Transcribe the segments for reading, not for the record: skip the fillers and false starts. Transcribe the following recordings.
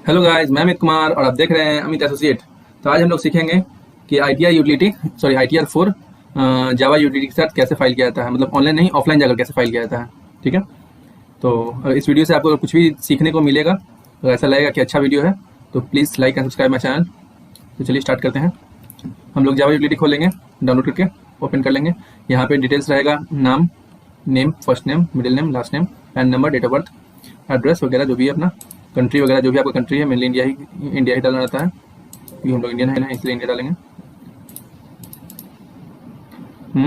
Hello guys, मैं अमित कुमार और आप देख रहे हैं अमित एसोसिएट। तो आज हम लोग सीखेंगे कि I T R 4 Java utility के साथ कैसे फाइल किया जाता है, मतलब ऑनलाइन नहीं ऑफलाइन जाकर कैसे फाइल किया जाता है। ठीक है, तो इस वीडियो से आपको कुछ भी सीखने को मिलेगा, तो ऐसा लगेगा कि अच्छा वीडियो है तो please like and subscribe my channel. तो चलिए स्टार्ट करते हैं। हम लोग जावा यूटिलिटी खोलेंगे, डाउनलोड करके ओपन कर लेंगे। यहाँ पे डिटेल्स रहेगा, नाम, name, first name, middle name, last name, PAN number, date of birth, address वगैरह जो भी है अपना, कंट्री वगैरह जो भी आपका कंट्री है, मेनली इंडिया ही डालना रहता है क्योंकि हम लोग इंडियन है ना, इसलिए इंडिया डालेंगे।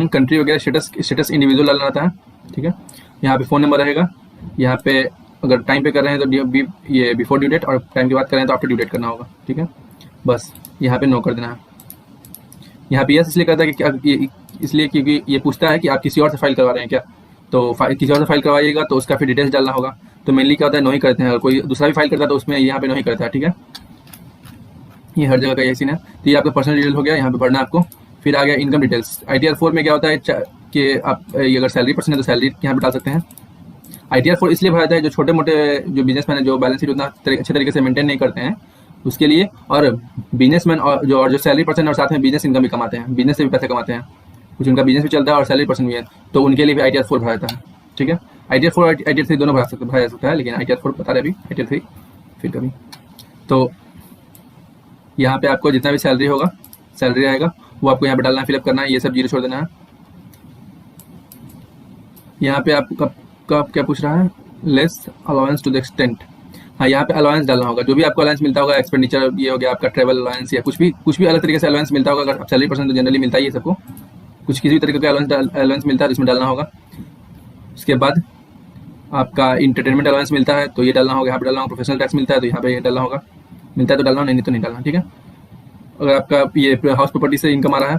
कंट्री वगैरह स्टेटस इंडिविजुअल डालना रहता है। ठीक है, यहाँ पे फ़ोन नंबर रहेगा। यहाँ पे अगर टाइम पे कर रहे हैं तो ये बिफोर ड्यू डेट, और टाइम की बात कर रहे हैं तो आफ्टर ड्यू डेट करना होगा। ठीक है, बस यहाँ पे नो कर देना है। यहाँ पे यस इसलिए करता है कि इसलिए क्योंकि ये पूछता है कि आप किसी और से फाइल करवा रहे हैं क्या, तो किसी और से फाइल करवाइएगा तो उसका फिर डिटेल्स डालना होगा। तो मेनली क्या होता है, नो ही करते हैं। अगर कोई दूसरा भी फाइल करता है तो उसमें यहाँ पे नो ही करता है। ठीक है, ये हर जगह का यही सीन है। तो ये आपका पर्सनल डिटेल हो गया, यहाँ पे भरना है आपको। फिर आ गया इनकम डिटेल्स। ITR4 में क्या होता है कि आप ये अगर सैलरी पर्सन है तो सैलरी यहाँ पे डाल सकते हैं। ITR4 इसलिए भरा जाता है जो छोटे मोटे जो बिजनेसमैन है, जो बैलेंस शीट उतना अच्छे तरीके से मेंटेन नहीं करते हैं उसके लिए, और बिजनेसमैन और जो सैलरी पर्सन और साथ में बिजनेस इनकम भी कमाते हैं, बिजनेस से भी पैसे कमाते हैं, कुछ उनका बिजनेस भी चलता है और सैलरी पर्सन भी है, तो उनके लिए भी ITR4 भरा जाता है। ठीक है, ITR4 और ITR3 दोनों भरा जा सकता है, लेकिन ITR4 बता रहे अभी, ITR3 फिर कभी। तो यहाँ पे आपको जितना भी सैलरी होगा, सैलरी आएगा वो आपको यहाँ पे डालना है, फिलअप करना है, ये सब जीरो छोड़ देना है। यहाँ पे आपका क्या पूछ रहा है, less allowance to the extent. हाँ, यहाँ पे अलाउंस डालना होगा, जो भी आपको अलाउंस मिलता होगा, एक्सपेंडिचर ये हो गया आपका, ट्रैवल अलाउंस या कुछ भी अलग तरीके से अलाउंस मिलता होगा। अगर आप सैलरी पर्सन तो जनरली मिलता ही है सबको, कुछ किसी भी तरीके का अलाउंस मिलता है तो इसमें डालना होगा। उसके बाद आपका इंटरटेनमेंट अलाउंस मिलता है तो ये डालना होगा, यहाँ पे डालना होगा। प्रोफेशनल टैक्स मिलता है तो यहाँ पे ये डालना होगा, मिलता है तो डालना, नहीं तो नहीं डालना। ठीक है, अगर आपका ये हाउस प्रॉपर्टी से इनकम आ रहा है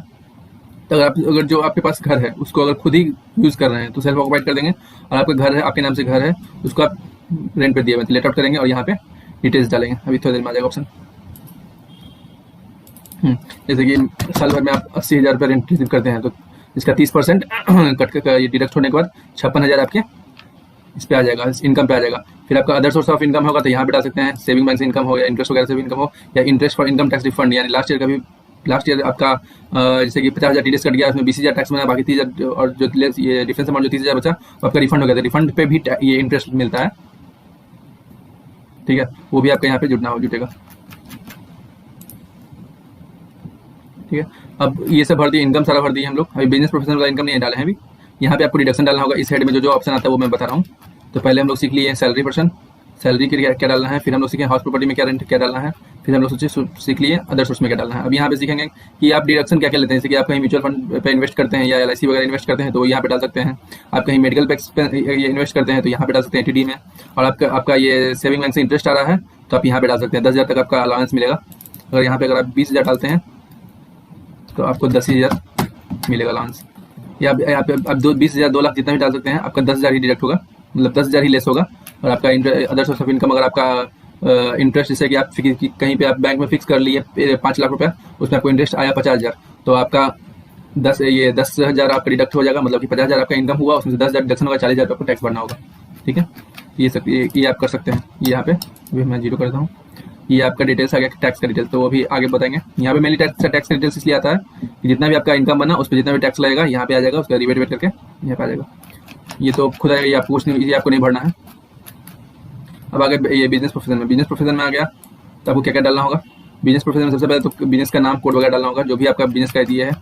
तो अगर जो आपके पास घर है उसको अगर खुद ही यूज़ कर रहे हैं तो सेल्फ ऑक्युपाइड कर देंगे, और आपका घर है, आपके नाम से घर है, उसको आप रेंट पे दिए हुए लेट आउट करेंगे और यहाँ पे डिटेल्स डालेंगे। अभी थोड़ी देर में आ जाएगा ऑप्शन। जैसे कि साल भर में आप 80,000 रुपये रेंट रिसीव करते हैं तो इसका 30% कट कर ये डिडक्ट होने के बाद 56,000 आपके इस पे आ जाएगा, इस इनकम पे आ जाएगा। फिर आपका अदर सोर्स ऑफ इनकम होगा तो यहाँ पे डाल सकते हैं, सेविंग बैंक से इनकम हो या इंटरेस्ट वगैरह से भी इनकम हो, या interest for income tax refund, यानी लास्ट ईयर आपका जैसे कि 50,000 TDS कट गया, उसमें 20,000 टैक्स बना, बाकी 30,000 और जो ये डिफरेंस अमाउंट जो 30,000 बचा वो आपका रिफंड हो गया था, रिफंड पे भी ये इंटरेस्ट मिलता है। ठीक है, वो भी आपका यहाँ पे जुटेगा। ठीक है, अब ये सब भर दिए, इनकम सारा भर दिए हम लोग। अभी बिजनेस प्रोफेशनल वाला इनकम नहीं डाले हैं अभी। यहाँ पे आपको डिडक्शन डालना होगा, इस हेड में जो ऑप्शन आता है वो मैं बता रहा हूँ। तो पहले हम लोग सीख लिए सैलरी पर्सन, सैलरी के लिए क्या डालना है, फिर हम लोग सीखे हाउस प्रॉपर्टी में क्या रेंट क्या डालना है, फिर हम लोग सीख लिए अदर सोर्स में क्या डालना है। अब यहाँ पे सीखेंगे कि आप डिडक्शन क्या क्या लेते हैं, जैसे कि आप कहीं म्यूचुअल फंड पे इन्वेस्ट करते हैं या LIC वगैरह इन्वेस्ट करते हैं तो यहाँ पे डाल सकते हैं। आप कहीं मेडिकल पे ये इन्वेस्ट करते हैं तो यहाँ पे डाल सकते हैं TD में, और आपका ये सेविंग बैंक से इंटरेस्ट आ रहा है तो आप यहाँ पे डाल सकते हैं। 10,000 तक आपका अलाउंस मिलेगा। अगर यहाँ पे अगर आप 20,000 डालते हैं तो आपको 10,000 मिलेगा अलाउंस, या आप 20,000 2 लाख जितना भी डाल सकते हैं, आपका 10,000 ही डिडक्ट होगा, मतलब 10,000 ही लेस होगा। और आपका अदर सोर्स ऑफ इनकम, अगर आपका इंटरेस्ट जैसे कि आप कहीं पे आप बैंक में फिक्स कर लिए 5 लाख रुपया, उसमें आपको इंटरेस्ट आया 50,000, तो आपका 10,000 आपका डिडक्ट हो जाएगा, मतलब कि 50,000 आपका इनकम हुआ, उसमें से 10,000 डिडक्शन होगा, 40,000 आपको टैक्स भरना होगा। ठीक है, ये आप कर सकते हैं। यहाँ पे अभी मैं जीरो करता हूँ, ये आपका डिटेल्स आ गया, टैक्स का डिटेल्स, तो वो भी आगे बताएंगे। यहाँ पे मेनली टैक्स का डिटेल्स इसलिए आता है कि जितना भी आपका इनकम बना उस पर जितना भी टैक्स लगेगा यहाँ पे आ जाएगा, उसका रिवेट करके यहाँ पे आ जाएगा। ये तो खुद आएगा, ये आपको कुछ नहीं, ये आपको नहीं भरना है। अब आगे ये बिजनेस प्रोफेशन में आ गया तो आपको क्या क्या डालना होगा। बिजनेस प्रोफेशन में सबसे पहले तो बिजनेस का नाम, कोड वगैरह डालना होगा, जो भी आपका बिजनेस का दिया है,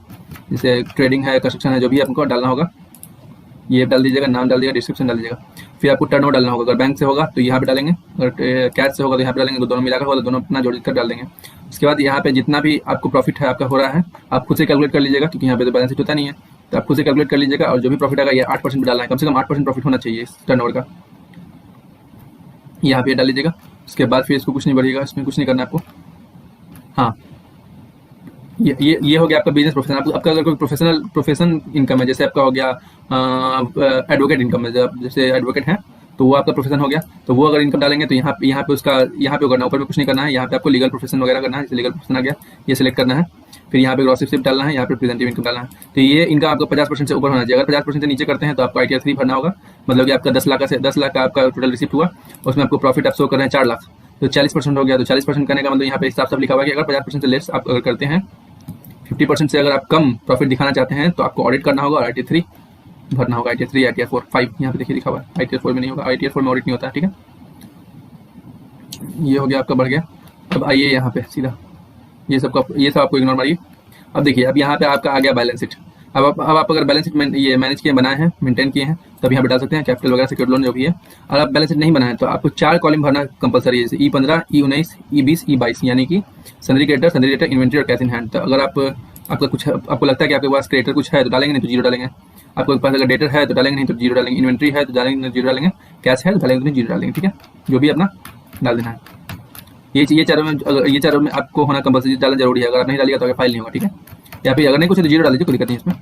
जैसे ट्रेडिंग है, कंस्ट्रक्शन है, जो भी आपको डालना होगा ये डाल दीजिएगा, नाम डाल दीजिएगा, डिस्क्रिप्शन डाल दीजिएगा। फिर आपको टर्नओवर डालना होगा, अगर बैंक से होगा तो यहाँ पे डालेंगे, अगर कैश से होगा तो यहाँ पे डालेंगे, तो दोनों मिलाकर होगा तो दोनों अपना जोड़ कर डाल देंगे। उसके बाद यहाँ पे जितना भी आपको प्रॉफिट है आपका हो रहा है, आप खुद से कैलकुलेट कर लीजिएगा, क्योंकि यहाँ पे तो बैलेंस शीट होता नहीं है, तो आप खुद से कैलकुलेट कर लीजिएगा। और जो भी प्रॉफिट आएगा ये 8% डालना है, कम से कम 8% प्रॉफिट होना चाहिए इस टर्नओवर का, यहाँ पे डाल लीजिएगा। उसके बाद फिर इसको कुछ नहीं बढ़िएगा, इसमें कुछ नहीं करना आपको। हाँ, ये हो गया आपका बिजनेस प्रोफेशन। आपका अगर कोई प्रोफेशन इनकम है, जैसे आपका हो गया एडवोकेट इनकम है, जैसे एडवोकेट हैं तो वो आपका प्रोफेशन हो गया। तो वो अगर इनकम डालेंगे तो यहाँ पे उसका यहाँ पे करना है, ऊपर में कुछ नहीं करना है। यहाँ पे आपको लीगल प्रोफेशन वगैरह करना है, जैसे लीगल प्रोफेशन आ गया, ये सिलेक्ट करना है। फिर यहाँ पे ग्रॉस रिसिप्ट डालना है, यहाँ पे प्रेजेंटिव इनकम डालना है। तो ये इनका आपको 50% से ऊपर होना चाहिए। अगर 50% से नीचे करते हैं तो आपको ITR 3 भरना होगा। मतलब कि आपका 10 लाख का आपका टोटल रिसिप्ट हुआ, उसमें आपको प्रॉफिट आप शो कर रहे हैं 4 लाख, तो 40% हो गया। तो 40% करने का मतलब यहाँ पे साफ लिखा हुआ है कि अगर 50% से लेस आप अगर करते हैं, 50% से अगर आप कम प्रॉफिट दिखाना चाहते हैं तो आपको ऑडिट करना होगा और ITR 3 भरना होगा। ITR 3, ITR 4, 5 यहाँ पे देखिए लिखा हुआ है। ITR 4 में नहीं होगा, ITR 4 में ऑडिट नहीं होता है, ठीक है। ये हो गया आपका, बढ़ गया। अब आइए यहाँ पे सीधा ये सब आपको इग्नोर मारिए। अब देखिए, अब यहाँ पे आपका आ गया बैलेंस शीट। अब आप अगर बैलेंस शीट ये मैनेज किए, बनाए हैं, मेंटेन किए हैं, तब यहाँ पे डाल सकते हैं कैपिटल वगैरह, सिक्योर्ड लोन जो भी है। और आप बैलेंस शीट नहीं बनाए तो आपको 4 कॉलम भरना कंपलसरी है, जैसे E15, E19, E20, E22, यानी कि सनरी क्रेडिटर, इन्वेंट्री और कैश इन हैंड। तो अगर आपको लगता है कि आपके पास क्रेडिटर कुछ है तो डालेंगे, नहीं तो जीरो डालेंगे। आपके पास अगर डेटर है तो डालेंगे, नहीं तो जीरो डालेंगे। इन्वेंट्री है तो डालेंगे, नहीं जीरो डालेंगे। कैश है तो डालेंगे, नहीं जीरो डालेंगे, ठीक है। जो भी अपना डाल देना है। ये चारों में आपको होना कंपलसरी, डालना जरूरी है। अगर आप नहीं डालिएगा तो आगे फाइल नहीं होगा, ठीक है। या फिर अगर नहीं कुछ है तो जीरो डाल दीजिए, कोई दिक्कत नहीं इसमें।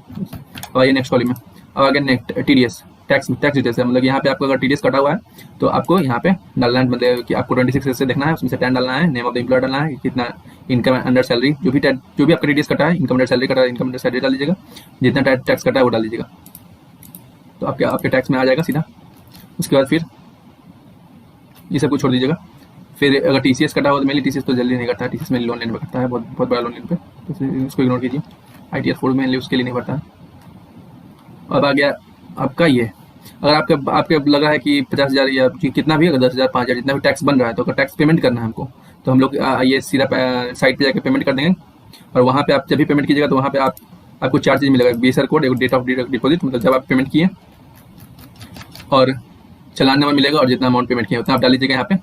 अब आइए नेक्स्ट कॉलम में। अब आगे नेक्स्ट TDS, टैक्स डिटेल्स है। मतलब यहाँ पे आपको अगर TDS कटा हुआ है तो आपको यहाँ पे डालना है, मतलब कि आपको 26 से देखना है, उसमें से 10 डालना है, नेम ऑफ द एम्प्लॉयर डालना है, कितना इनकम अंडर सैलरी, जो भी आपका TDS कटा है, इनकम अंडर सैलरी कटा है, इनकम अंडर सैलरी डाल दीजिएगा। जितना टैक्स कटा है वो डाल दीजिएगा, तो आपके टैक्स में आ जाएगा सीधा। उसके बाद फिर ये सब कुछ छोड़ दीजिएगा। फिर अगर TCS कटा हो तो मेनली TCS तो जल्दी नहीं करता है, TCS में लोन लेने पर करता है, बहुत बड़ा लोन लेने पे, तो इसको इग्नोर कीजिए। ITR 4 मेनली उसके लिए नहीं भरता है। अब आ गया आपका ये, अगर आपके लग रहा है कि 50,000 या कितना भी, अगर 10,000, 5,000 जितना भी टैक्स बन रहा है, तो अगर टैक्स पेमेंट करना है हमको, तो हम लोग ये सीधा साइट पे जाके पेमेंट कर देंगे। और वहाँ पे आप जब भी पेमेंट कीजिएगा तो वहाँ पे आपको 4 चीज़ मिलेगा, BSR कोड, एक डेट ऑफ डिपॉजिट, मतलब जब आप पेमेंट किए, और चालान नंबर मिलेगा, और जितना अमाउंट पेमेंट किया उतना आप डाल लीजिएगा यहाँ पे,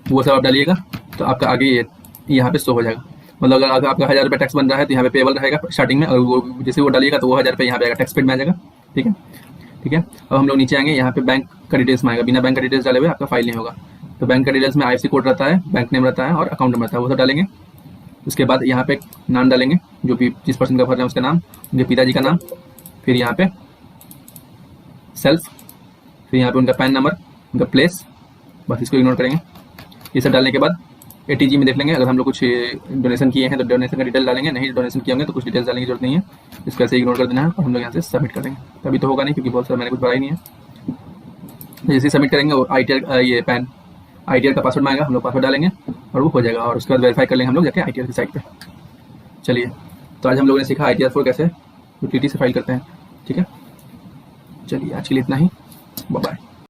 वो सब आप डालिएगा। तो आपका आगे ये यहाँ पे शो हो जाएगा। मतलब अगर आपका 1,000 रुपये टैक्स बन रहा है तो यहाँ पे पेबल रहेगा स्टार्टिंग में, और वो जैसे वो डालिएगा तो वो 1,000 रुपये यहाँ पे आएगा, टैक्स पेड में आ जाएगा, ठीक है। अब हम लोग नीचे आएंगे, यहाँ पे बैंक का डिटेल्स में आएगा। बिना बैंक का डिटेल्स डाले हुए आपका फाइल नहीं होगा। तो बैंक का डिटेल्स में IFSC कोड रहता है, बैंक नेम रहता है और अकाउंट नंबर रहता है, वो सब डालेंगे। उसके बाद यहाँ पे नाम डालेंगे, जो भी जिस पर्सन का भर रहे हैं उसका नाम, उनके पिताजी का नाम, फिर यहाँ पे सेल्फ, फिर यहाँ पे उनका पैन नंबर, उनका प्लेस, बस इसको इग्नोर करेंगे। ये सब डालने के बाद ATG में देख लेंगे, अगर हम लोग कुछ डोनेशन किए हैं तो डोनेशन का डिटेल डालेंगे, नहीं डोनेशन किए होंगे तो कुछ डिटेल्स डालने की जरूरत नहीं है, इसको ऐसे इग्नोर कर देना है। और हम लोग यहाँ से सबमिट कर देंगे। तभी तो होगा नहीं, क्योंकि बहुत सारा मैंने कुछ भरा ही नहीं है। जैसे सबमिट करेंगे और ITR का पासवर्ड मांगेगा, हम लोग पासवर्ड डालेंगे और वो हो जाएगा। और उसके बाद वेरीफाई कर लेंगे हम लोग जाके ITR की साइट पे। चलिए, तो आज हम लोगों ने सीखा ITR 4 कैसे UTT से फाइल करते हैं, ठीक है। चलिए, आज के लिए इतना ही, बाय बाय।